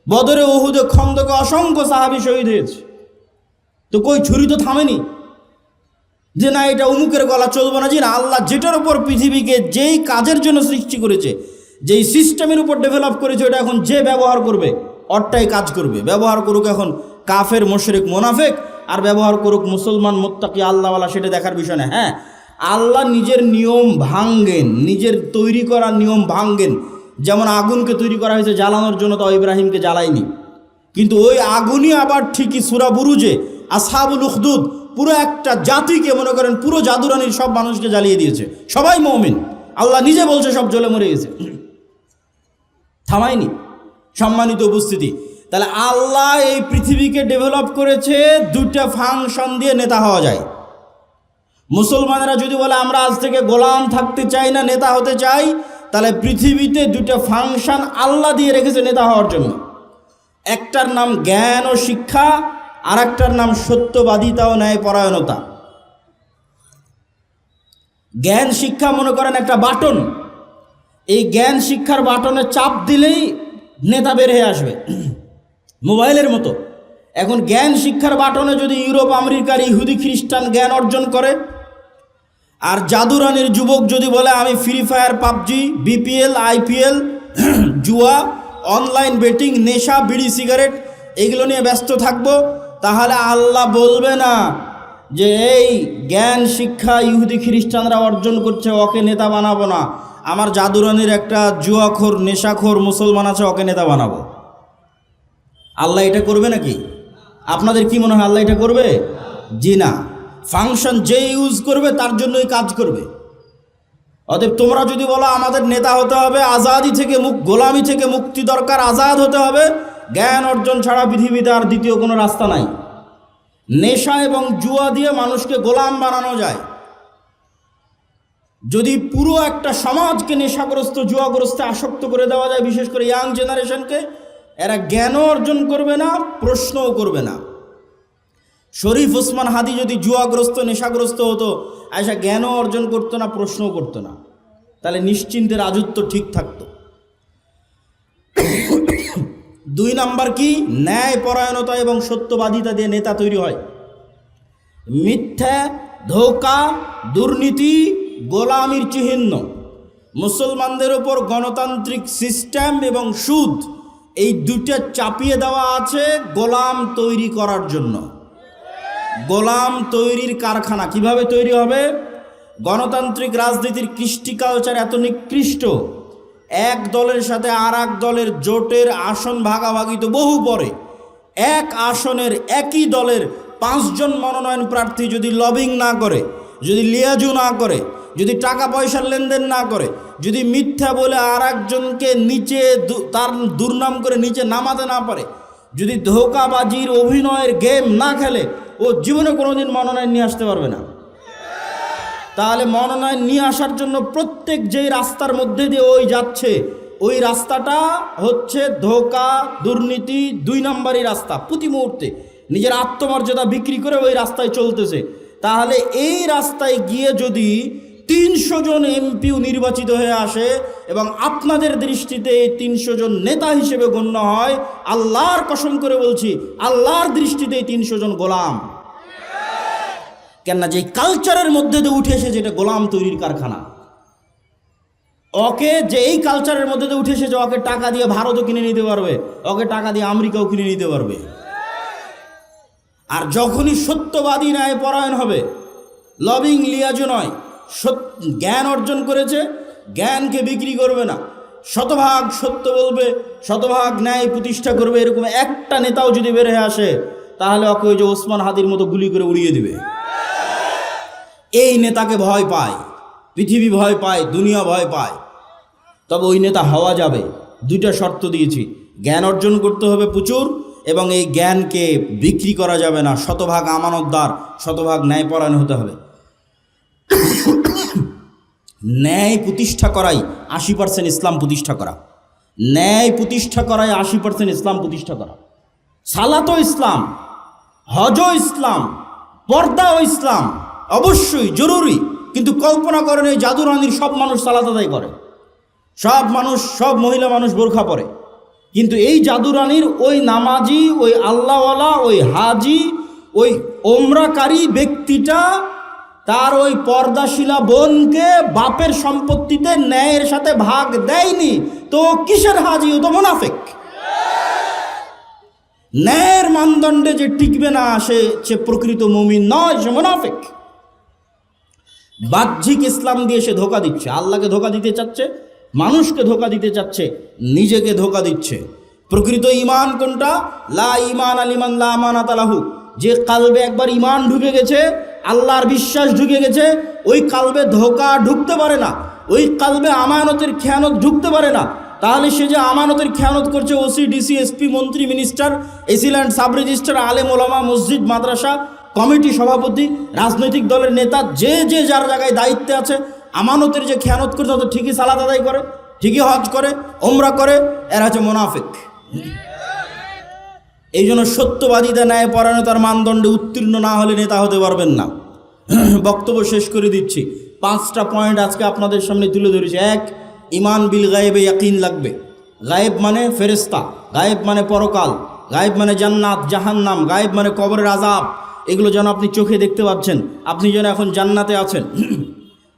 বদরে, উহুদে, খন্দকে অসংখ্য সাহাবী শহীদ হয়েছে, তো কই ছুরি তো থামেনি যে না এটা উমুকের গলা, চলবো না। যে না, আল্লাহ যেটার উপর পৃথিবীকে যেই কাজের জন্য সৃষ্টি করেছে, যেই সিস্টেমের উপর ডেভেলপ করেছে, ওটা এখন যে ব্যবহার করবে অরটাই কাজ করবে। ব্যবহার করুক এখন কাফের, মুশরিক, মুনাফিক, আর ব্যবহার করুক মুসলমান, মুত্তাকি, আল্লাহওয়ালা, সেটা দেখার বিষয় না। হ্যাঁ, আল্লাহ নিজের নিয়ম ভাঙ্গেন, নিজের তৈরি করা নিয়ম ভাঙ্গেন। যেমন আগুনকে তৈরি করা হয়েছে জ্বালানোর জন্য, তো ইব্রাহিমকে জ্বালায়নি, কিন্তু ওই আগুনই আবার ঠিকই সূরা বুরুজে আসহাবুল উখদুদ পুরো একটা জাতিকে, মনে করেন পুরো জাদুরানির সব মানুষকে জ্বালিয়ে দিয়েছে। সবাই মুমিন, আল্লাহ নিজে বলছে সব জ্বলে মরে গেছে, থামায়নি। সম্মানিত উপস্থিতি, তাহলে আল্লাহ এই পৃথিবীকে ডেভেলপ করেছে 2টা ফাংশন দিয়ে নেতা হওয়া যায়। মুসলমানেরা যদি বলে আমরা আজ থেকে গোলাম থাকতে চাই না, নেতা হতে চাই, তাহলে পৃথিবীতে 2টা ফাংশন আল্লাহ দিয়ে রেখেছে নেতা হওয়ার জন্য। একটার নাম জ্ঞান ও শিক্ষা, আর একটার নাম সত্যবাদিতা ও ন্যায়পরায়ণতা। জ্ঞান শিক্ষা মনে করেন একটা বাটন, এই জ্ঞান শিক্ষার বাটনে চাপ দিলেই নেতা বের হয়ে আসবে, মোবাইলের মতো। এখন জ্ঞান শিক্ষার বাটনে যদি ইউরোপ, আমেরিকার ইহুদি, খ্রিস্টান জ্ঞান অর্জন করে, আর জাদুরানির যুবক যদি বলে আমি free fire, PUBG, BPL, IPL, জুয়া, অনলাইন বেটিং, নেশা, বিড়ি, সিগারেট এগুলো নিয়ে ব্যস্ত থাকবো, তাহলে আল্লাহ বলবে না যে এই জ্ঞান শিক্ষা ইহুদি খ্রিস্টানরা অর্জন করছে, ওকে নেতা বানাবো না। আমার জাদুরানির একটা জুয়াখোর, নেশাখোর মুসলমান আছে, ওকে নেতা বানাবো। আল্লাহ এটা করবে নাকি? আপনাদের কি মনে হয় আল্লাহ এটা করবে? জি না। ফাংশন যে ইউজ করবে তার জন্যই কাজ করবে। অতএব তোমরা যদি বলো আমাদের নেতা হতে হবে, আজাদি থেকে গোলামি থেকে মুক্তি দরকার, আজাদ হতে হবে, জ্ঞান অর্জন ছাড়া পৃথিবীতে আর দ্বিতীয় কোনো রাস্তা নাই। নেশা এবং জুয়া দিয়ে মানুষকে গোলাম বানানো যায়। যদি পুরো একটা সমাজকে নেশাগ্রস্ত জুয়াগ্রস্তে আসক্ত করে দেওয়া যায়, বিশেষ করে ইয়াং জেনারেশনকে, এরা জ্ঞানও অর্জন করবে না, প্রশ্নও করবে না। শরীফ ওসমান হাদি যদি জুয়াগ্রস্ত নেশাগ্রস্ত হতো, আয়সা জ্ঞানও অর্জন করতো না, প্রশ্নও করতো না, তাহলে নিশ্চিন্তে রাজত্ব ঠিক থাকতো। 2 নাম্বার কি? ন্যায় পরায়ণতা এবং সত্যবাদিতা দিয়ে নেতা তৈরি হয়। মিথ্যা, ধোঁকা, দুর্নীতি, গোলামির চিহ্ন। মুসলমানদের ওপর গণতান্ত্রিক সিস্টেম এবং সুদ, এই দুটো চাপিয়ে দেওয়া আছে গোলাম তৈরি করার জন্য। গোলাম তৈরির কারখানা কিভাবে তৈরি হবে? গণতান্ত্রিক রাজনীতির কৃষ্টি কালচার এত নিকৃষ্ট, এক দলের সাথে আর এক দলের জোটের আসন ভাগাভাগি তো বহু পরে। এক আসনের একই দলের 5 জন মনোনয়ন প্রার্থী যদি লবিং না করে, যদি লিয়াজু না করে, যদি টাকা পয়সার লেনদেন না করে, যদি মিথ্যা বলে আর একজনকে নিচে তার দুর্নাম করে নিচে নামাতে না পারে, যদি ধোঁকাবাজির অভিনয়ের গেম না খেলে, ও জীবনে কোনোদিন মনোনয়ন নিয়ে আসতে পারবে না। তাহলে মনোনয়ন নিয়ে আসার জন্য প্রত্যেক যেই রাস্তার মধ্যে দিয়ে ওই যাচ্ছে, ওই রাস্তাটা হচ্ছে ধোঁকা, দুর্নীতি, 2 নম্বরই রাস্তা। প্রতি মুহূর্তে নিজের আত্মমর্যাদা বিক্রি করে ওই রাস্তায় চলতেছে। তাহলে এই রাস্তায় গিয়ে যদি 300 জন এমপিও নির্বাচিত হয়ে আসে এবং আপনাদের দৃষ্টিতে এই 300 জন নেতা হিসেবে গণ্য হয়, আল্লাহর কসম করে বলছি, আল্লাহর দৃষ্টিতে এই 300 জন গোলাম। কেননা যে কালচারের মধ্যে দিয়ে উঠে এসেছে, এটা গোলাম তৈরির কারখানা। ওকে যে এই কালচারের মধ্যে দিয়ে উঠে এসেছে, ওকে টাকা দিয়ে ভারতও কিনে নিতে পারবে, ওকে টাকা দিয়ে আমেরিকাও কিনে নিতে পারবে। আর যখনই সত্যবাদী ন্যায় পরায়ণ হবে, লবিং লিয়াজু নয়, জ্ঞান অর্জন করেছে, জ্ঞানকে বিক্রি করবে না, শতভাগ সত্য বলবে, শতভাগ ন্যায় প্রতিষ্ঠা করবে, এরকম একটা নেতাও যদি বের হয়ে আসে, তাহলে ওকে ওই যে ওসমান হাদির মতো গুলি করে উড়িয়ে দিবে। এই নেতাকে ভয় পায়, পৃথিবী ভয় পায়, দুনিয়া ভয় পায়। তবে ওই নেতা হওয়া যাবে, 2টা শর্ত দিয়েছি। জ্ঞান অর্জন করতে হবে প্রচুর, এবং এই জ্ঞানকে বিক্রি করা যাবে না, শতভাগ আমানতদার, শতভাগ ন্যায়পরায়ণ হতে হবে। ন্যায় প্রতিষ্ঠা করাই 80% ইসলাম প্রতিষ্ঠা করা। ন্যায় প্রতিষ্ঠা করাই 80% ইসলাম প্রতিষ্ঠা করা। সালাতও ইসলাম, হজও ইসলাম, পর্দাও ইসলাম, অবশ্যই জরুরি। কিন্তু কল্পনা করেন এই জাদুরানির সব মানুষ সালাত আদায় করে, সব মানুষ, সব মহিলা মানুষ বোরখা পরে, কিন্তু এই জাদুরানির ওই নামাজি, ওই আল্লাহওয়ালা, ওই হাজি, ওই ওমরাকারী ব্যক্তিটা তার ওই পর্দাশীলা বোনকে বাপের সম্পত্তিতে ন্যায়ের সাথে ভাগ দেয়নি, তো কিসের হাজি? ও তো মুনাফিক। ন্যায়ের মানদণ্ডে যে টিকবে না, সে প্রকৃত মুমিন নয়, সে মুনাফিক। বাহ্যিক ইসলাম দিয়ে সে ধোকা দিচ্ছে, আল্লাহকে ধোকা দিতে চাচ্ছে, মানুষকে ধোকা দিতে চাচ্ছে, নিজেকে ধোকা দিচ্ছে। প্রকৃত ঈমান কোনটা? লা ঈমান আলিমান লা আমানাত লাহু। যে কালবে একবার ঈমান ঢুকে গেছে, আল্লাহর বিশ্বাস ঢুকে গেছে, ওই কালবে ধোকা ঢুকতে পারে না, ওই কালবে আমানতের খেয়ানত ঢুকতে পারে না। তাহলে সে যে আমানতের খেয়ানত করছে, ওসি, ডিসি, এসপি, মন্ত্রী, মিনিস্টার, এসিল্যান্ড, সাব রেজিস্ট্রার, আলেম ওলামা, মসজিদ, মাদ্রাসা, কমিটি সভাপতি, রাজনৈতিক দলের নেতা, যে যে যার জায়গায় দায়িত্বে আছে, আমানতের যে খেয়ানত করছে, তো ঠিকই সালাত আদায় করে, ঠিকই হজ করে, ওমরা করে, এরা হচ্ছে মুনাফিক। এই জন্য সত্যবাদিতা, ন্যায় পরায়ণতার মানদণ্ডে উত্তীর্ণ না হলে নেতা হতে পারবেন না। বক্তব্য শেষ করে দিচ্ছি। 5টা পয়েন্ট আজকে আপনাদের সামনে তুলে ধরেছি। 1, ইমান বিল গায়েবে ইয়াকিন লাগবে। গায়েব মানে ফেরেস্তা, গায়েব মানে পরকাল, গায়েব মানে জান্নাত জাহান্নাম, গায়েব মানে কবরের আযাব। এগুলো যেন আপনি চোখে দেখতে পাচ্ছেন। আপনি যেন এখন জান্নাতে আছেন,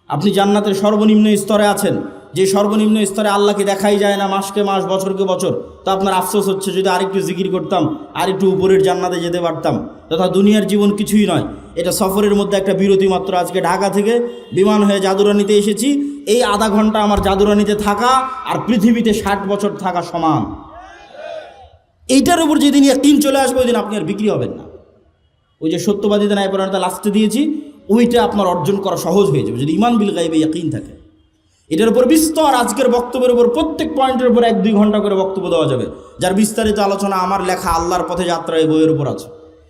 আপনি জান্নাতের সর্বনিম্ন স্তরে আছেন, যে সর্বনিম্ন স্তরে আল্লাহকে দেখাই যায় না, মাসকে মাস, বছরকে বছর। তো আপনার আফসোস হচ্ছে, যদি আরেকটু জিকির করতাম, আর একটু উপরের জান্নাতে যেতে পারতাম। তথা দুনিয়ার জীবন কিছুই নয়, এটা সফরের মধ্যে একটা বিরতি মাত্র। আজকে ঢাকা থেকে বিমান হয়ে জাদুরানিতে এসেছি, এই আধা ঘন্টা আমার জাদুরানিতে থাকা আর পৃথিবীতে 60 বছর থাকা সমান। এইটার উপর যেদিন ইয়াকিন চলে আসবে, ওই দিন আপনি আর বিক্রি হবেন না। ওই যে সত্যবাদিতা ন্যায় পরায়ণতা লাস্টে দিয়েছি, ওইটা আপনার অর্জন করা সহজ হয়ে যাবে যদি ইমান বিল গায়বে ইয়াকিন থাকে। এটার উপর বিস্তর আজকের বক্তব্যের উপর প্রত্যেক পয়েন্টের উপর 1-2 ঘন্টা করে বক্তব্য দেওয়া যাবে, যার বিস্তারিত আলোচনা আমার লেখা আল্লাহর পথে যাত্রা এই বইয়ের উপর আছে।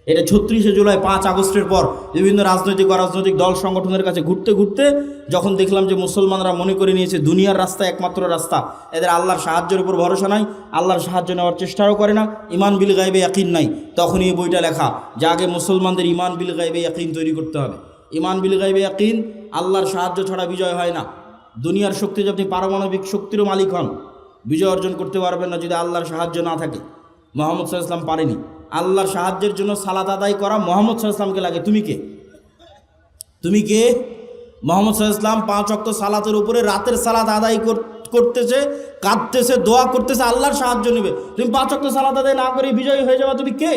এটা 36শে জুলাই 5 আগস্টের পর বিভিন্ন রাজনৈতিক অরাজনৈতিক দল সংগঠনের কাছে ঘুরতে ঘুরতে যখন দেখলাম যে মুসলমানরা মনে করে নিয়েছে দুনিয়ার রাস্তা একমাত্র রাস্তা, এদের আল্লাহর সাহায্যের উপর ভরসা নাই, আল্লাহর সাহায্য নেওয়ার চেষ্টাও করে না, ইমান বিল গায়বে ইয়াকিন নাই, তখনই এই বইটা লেখা যে আগে মুসলমানদের ইমান বিল গায়বে ইয়াকিন তৈরি করতে হবে। ইমান বিল গায়বে ইয়াকিন, আল্লাহর সাহায্য ছাড়া বিজয় হয় না। দুনিয়ার শক্তি যদি আপনি পারমাণবিক শক্তিরও মালিক হন, বিজয় অর্জন করতে পারবেন না যদি আল্লাহর সাহায্য না থাকে। মুহাম্মদ সাল্লাল্লাহু আলাইহি ওয়াসাল্লাম পারেনি। আল্লাহর সাহায্যের জন্য সালাত আদায় করা মুহাম্মদ সাল্লাল্লাহু আলাইহি ওয়াসাল্লামকে লাগে। তুমি কে? তুমি কে? মুহাম্মদ সাল্লাল্লাহু আলাইহি ওয়াসাল্লাম 5 ওয়াক্ত সালাতের উপরে রাতের সালাত আদায় করতেছে, কাঁদতেছে, দোয়া করতেছে, আল্লাহর সাহায্য নেবে। তুমি 5 ওয়াক্ত সালাত আদায় না করে বিজয়ী হয়ে যাবে, তুমি কে?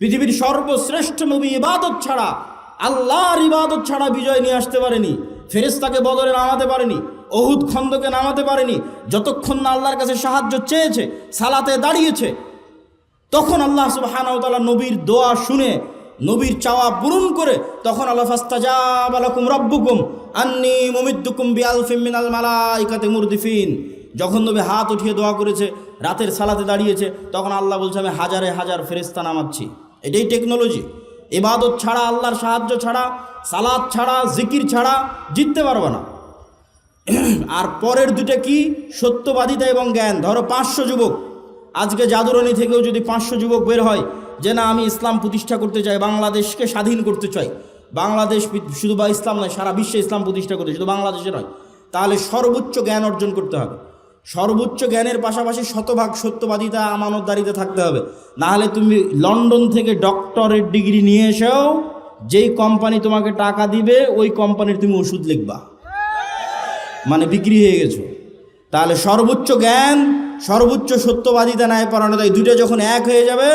পৃথিবীর সর্বশ্রেষ্ঠ নবী ইবাদত ছাড়া, আল্লাহর ইবাদত ছাড়া বিজয় নিয়ে আসতে পারেনি। ফেরেশতাকে বদরে নামাতে পারেনি, উহুদ খন্দকে নামাতে পারেনি। যতক্ষণ না আল্লাহর কাছে সাহায্য চেয়েছে, সালাতে দাঁড়িয়েছে, তখন আল্লাহ সুবহানাহু ওয়া তাআলা নবীর দোয়া শুনে, নবীর চাওয়া পূরণ করে, তখন আল্লাহ ফাস্তাজাবা লাকুম রাব্বুকুম আন্নী মুমিদ্দুকুম বিআলফিম মিনাল মালাইকাতি মুরদিফিন। যখন নবী হাত উঠিয়ে দোয়া করেছে, রাতের সালাতে দাঁড়িয়েছে, তখন আল্লাহ বলছে আমি হাজারে হাজার ফেরেশতা নামাচ্ছি। এটাই টেকনোলজি। ইবাদত ছাড়া, আল্লাহর সাহায্য ছাড়া, সালাত ছাড়া, জিকির ছাড়া জিততে পারবে না। আর পরের দুটো কি? সত্যবাদিতা এবং জ্ঞান। ধরো 500 যুবক, আজকে জাদুরানি থেকেও যদি 500 যুবক বের হয় যে না আমি ইসলাম প্রতিষ্ঠা করতে চাই, বাংলাদেশকে স্বাধীন করতে চাই, বাংলাদেশ শুধু বা ইসলাম নয় সারা বিশ্বে ইসলাম প্রতিষ্ঠা করতে, শুধু বাংলাদেশে নয়, তাহলে সর্বোচ্চ জ্ঞান অর্জন করতে হবে। সর্বোচ্চ জ্ঞানের পাশাপাশি শতভাগ সত্যবাদিতা, আমানতদারিতে থাকতে হবে। নাহলে তুমি লন্ডন থেকে ডক্টরেট ডিগ্রি নিয়ে এসেও যেই কোম্পানি তোমাকে টাকা দিবে ওই কোম্পানির তুমি ওষুধ লিখবা, মানে বিক্রি হয়ে গেছো। তাহলে সর্বোচ্চ জ্ঞান, সর্বোচ্চ সত্যবাদিতা, ন্যায়পরায়ণতা, এই দুটো যখন এক হয়ে যাবে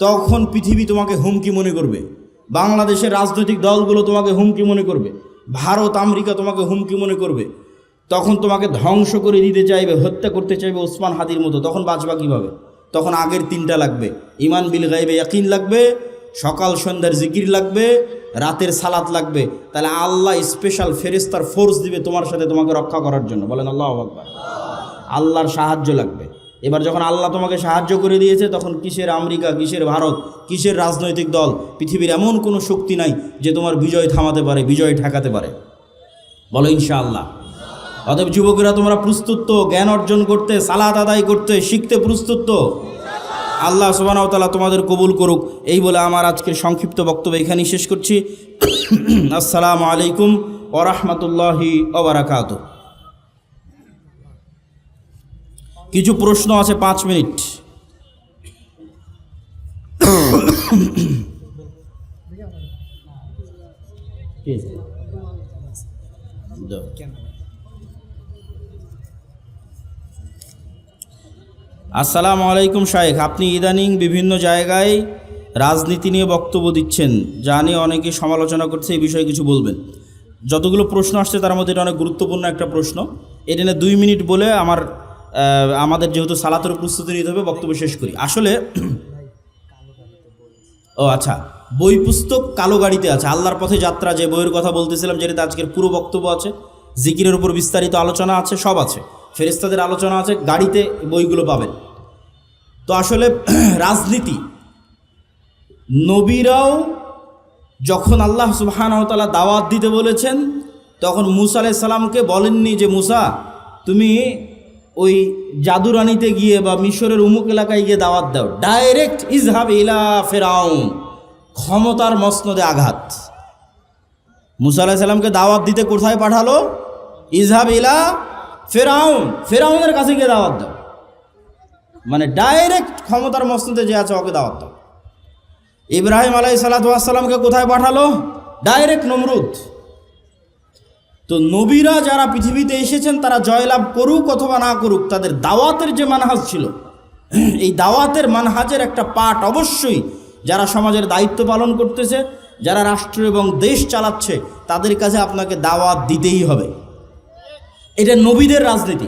তখন পৃথিবী তোমাকে হুমকি মনে করবে, বাংলাদেশের রাজনৈতিক দলগুলো তোমাকে হুমকি মনে করবে, ভারত আমেরিকা তোমাকে হুমকি মনে করবে, তখন তোমাকে ধ্বংস করে দিতে চাইবে, হত্যা করতে চাইবে ওসমান হাদির মতো। তখন বাঁচবা কীভাবে? তখন আগের 3টা লাগবে, ইমান বিল গায়বে ইয়াকিন লাগবে, সকাল সন্ধ্যার জিকির লাগবে, রাতের সালাত লাগবে। তাহলে আল্লাহ স্পেশাল ফেরেশতার ফোর্স দিবে তোমার সাথে, তোমাকে রক্ষা করার জন্য। বলেন আল্লাহু আকবার। আল্লাহর সাহায্য লাগবে। এবার যখন আল্লাহ তোমাকে সাহায্য করে দিয়েছে, তখন কিসের আমেরিকা, কিসের ভারত, কিসের রাজনৈতিক দল, পৃথিবীর এমন কোনো শক্তি নাই যে তোমার বিজয় থামাতে পারে, বিজয় ঠেকাতে পারে। বলো ইনশাআল্লাহ। অতএব যুবকেরা তোমরা প্রস্তুত তো জ্ঞান অর্জন করতে, সালাত আদায় করতে, শিখতে প্রস্তুত তো? আল্লাহ সুবহানাহু ওয়া তাআলা তোমাদের কবুল করুক। এই বলে আমার আজকের সংক্ষিপ্ত বক্তব্য এখানেই শেষ করছি। আসসালামু আলাইকুম ওয়া রাহমাতুল্লাহি ওয়া বারাকাতুহু। কিছু প্রশ্ন আছে, 5 মিনিট। আসসালামু আলাইকুম শায়েখ, আপনি ইদানিং বিভিন্ন জায়গায় রাজনীতি নিয়ে বক্তব্য দিচ্ছেন, যা নিয়ে অনেকে সমালোচনা করছে, এই বিষয়ে কিছু বলবেন। যতগুলো প্রশ্ন আসছে তার মধ্যে এটা অনেক গুরুত্বপূর্ণ একটা প্রশ্ন। এটা নিয়ে 2 মিনিট বলে আমাদের যেহেতু সালাতের প্রস্তুতি নিতে হবে, বক্তব্য শেষ করি। আসলে আচ্ছা, বই পুস্তক কালো গাড়িতে আছে, আল্লাহর পথে যাত্রা যে বইয়ের কথা বলতেছিলাম, যেটাতে আজকের পুরো বক্তব্য আছে, জিকিরের উপর বিস্তারিত আলোচনা আছে, সব আছে, ফেরেশতাদের আলোচনা আছে, গাড়িতে বইগুলো পাবেন। তো আসলে রাজনীতি, নবীরাও যখন আল্লাহ সুবহানাহু ওয়া তাআলা দাওয়াত দিতে বলেছেন, তখন মুসা আলাইহিস সালামকে বলেননি যে মুসা তুমি ওই জাদুরানিতে গিয়ে বা মিশরের উমুক এলাকায় গিয়ে দাওয়াত দাও। ডাইরেক্ট ইজহাব ইলা ফিরাউন, ক্ষমতার মসনদে আঘাত। মুসা আলাইহিস সালামকে দাওয়াত দিতে কোথায় পাঠালো? ইজহাব ইলা ফিরাউন, ফিরাউনের কাছে গিয়ে দাওয়াত দাও, মানে ডাইরেক্ট ক্ষমতার মসনদে যে আছে ওকে দাওয়াত দাও। ইব্রাহিম আলাইহিস সালাতু ওয়াস সালামকে কোথায় পাঠালো? ডাইরেক্ট নমরুদ। তো নবীরা যারা পৃথিবীতে এসেছেন তারা জয়লাভ করুক অথবা না করুক, তাদের দাওয়াতের যে মানহাজ ছিল, এই দাওয়াতের মানহাজের একটা পার্ট অবশ্যই যারা সমাজের দায়িত্ব পালন করতেছে, যারা রাষ্ট্র এবং দেশ চালাচ্ছে, তাদের কাছে আপনাকে দাওয়াত দিতেই হবে। এটা নবীদের রাজনীতি।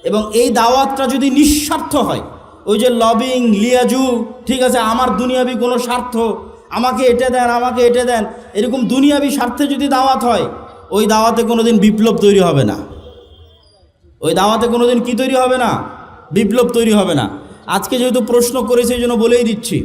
এবং এই দাওয়াতটা যদি নিঃস্বার্থ হয়, ওই যে লবিং, লিয়াজু, ঠিক আছে, আমার দুনিয়াবি কোনো স্বার্থ, আমাকে এটা দেন, আমাকে এটা দেন, এরকম দুনিয়াবি স্বার্থে যদি দাওয়াত হয়, ওই দাওয়াতে কোনোদিন বিপ্লব তৈরি হবে না। ওই দাওয়াতে কোনোদিন কি তৈরি হবে না? বিপ্লব তৈরি হবে না। আজকে যেহেতু প্রশ্ন করেছে এই জন্য বলেই দিচ্ছি,